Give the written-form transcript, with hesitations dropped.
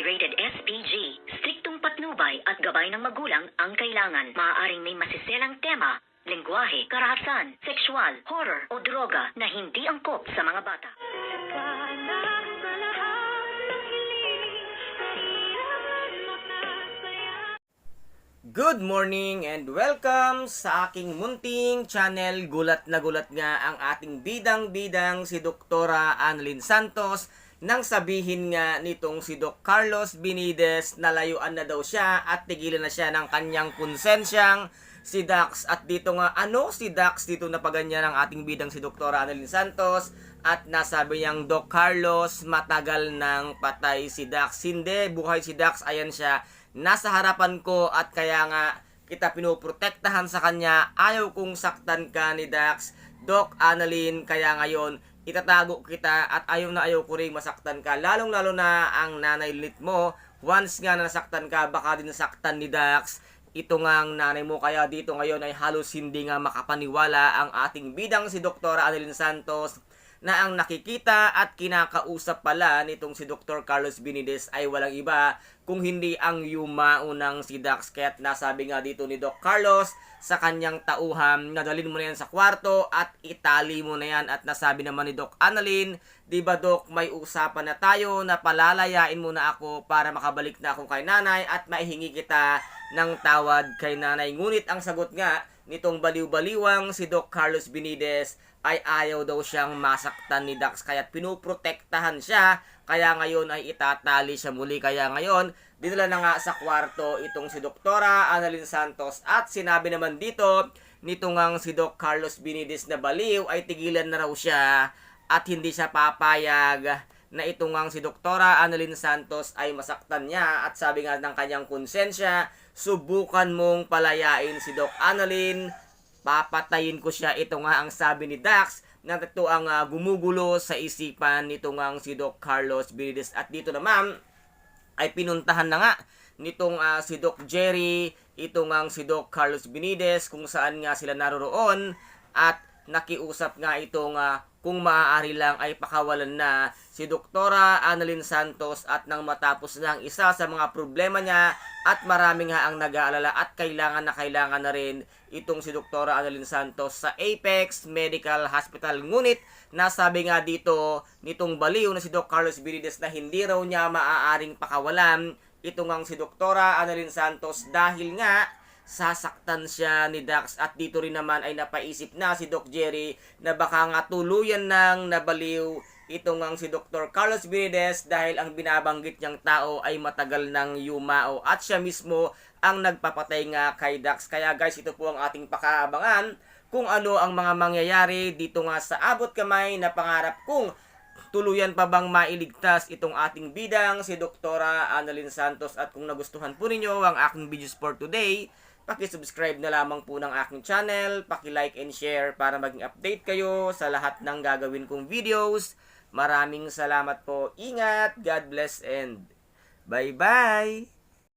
Rated SPG. Striktong patnubay at gabay ng magulang ang kailangan. Maaaring may masiselang tema, lengguwahe, karahasan, sexual, horror o droga na hindi angkop sa mga bata. Good morning and welcome sa aking munting channel. Gulat na gulat nga ang ating bidang-bidang si Doktora Annalyn Santos nang sabihin nga nitong si Doc Carlos Binides na layuan na daw siya at tigilan na siya ng kanyang konsensyang si Dax. At dito nga si Dax dito na paganyan ang ating bidang si Doktora Annalyn Santos at nasabi niyang, Doc Carlos, matagal nang patay si Dax. Hindi, buhay si Dax, ayan siya. Nasa harapan ko at kaya nga kita pinoprotektahan sa kanya. Ayaw kong saktan ka ni Dax, Doc Annalyn, kaya ngayon itatago kita at ayaw ko rin masaktan ka. Lalong-lalo na ang nanay lit mo. Once nga nasaktan ka, baka din nasaktan ni Dax. Ito nga ang nanay mo, kaya dito ngayon ay halos hindi nga makapaniwala ang ating bidang si Dr. Annalyn Santos na ang nakikita at kinakausap pala nitong si Dr. Carlos Binides ay walang iba kung hindi ang yumaunang si Dax. Kaya't nasabi nga dito ni Doc Carlos sa kanyang tauhan na dalhin mo na yan sa kwarto at itali mo na yan. At nasabi naman ni Doc Annalyn, di ba Doc, may usapan na tayo na palalayain mo na ako para makabalik na ako kay nanay at maihingi kita ng tawad kay nanay. Ngunit ang sagot nga nitong baliw-baliwang si Doc Carlos Binides ay ayaw daw siyang masaktan ni Dax, kaya pinoprotektahan siya, kaya ngayon ay itatali siya muli. Kaya ngayon, dinala na nga sa kwarto itong si Doktora Annalyn Santos at sinabi naman dito nitong si Doc Carlos Binides na baliw ay tigilan na raw siya at hindi siya papayag na itong si Doktora Annalyn Santos ay masaktan niya. At sabi nga ng kanyang konsensya, subukan mong palayain si Doc Annalyn, papatayin ko siya. Ito nga ang sabi ni Dax na ito ang gumugulo sa isipan nitong si Doc Carlos Binides. At dito naman ay pinuntahan na nga nitong si Doc Jerry itong si Doc Carlos Binides kung saan nga sila naroroon at nakiusap nga itong kung maaari lang ay pakawalan na si Doktora Annalyn Santos at nang matapos na ang isa sa mga problema niya at marami nga ang nag-aalala at kailangan na rin itong si Doktora Annalyn Santos sa Apex Medical Hospital. Ngunit nasabi nga dito nitong baliw na si Doc Carlos Binides na hindi raw niya maaaring pakawalan itong si Doktora Annalyn Santos dahil nga sasaktan siya ni Dax. At dito rin naman ay napaisip na si Doc Jerry na baka nga tuluyan nang nabaliw itong si Dr. Carlos Binides dahil ang binabanggit niyang tao ay matagal nang yumao at siya mismo ang nagpapatay nga kay Dax. Kaya guys, ito po ang ating pakaabangan kung ano ang mga mangyayari dito nga sa abot kamay na pangarap kung tuluyan pa bang mailigtas itong ating bidang si Doktora Annalyn Santos. At kung nagustuhan po ninyo ang aking videos for today, paki-subscribe na lamang po ng aking channel, paki-like and share para maging update kayo sa lahat ng gagawin kong videos. Maraming salamat po. Ingat, God bless and bye-bye!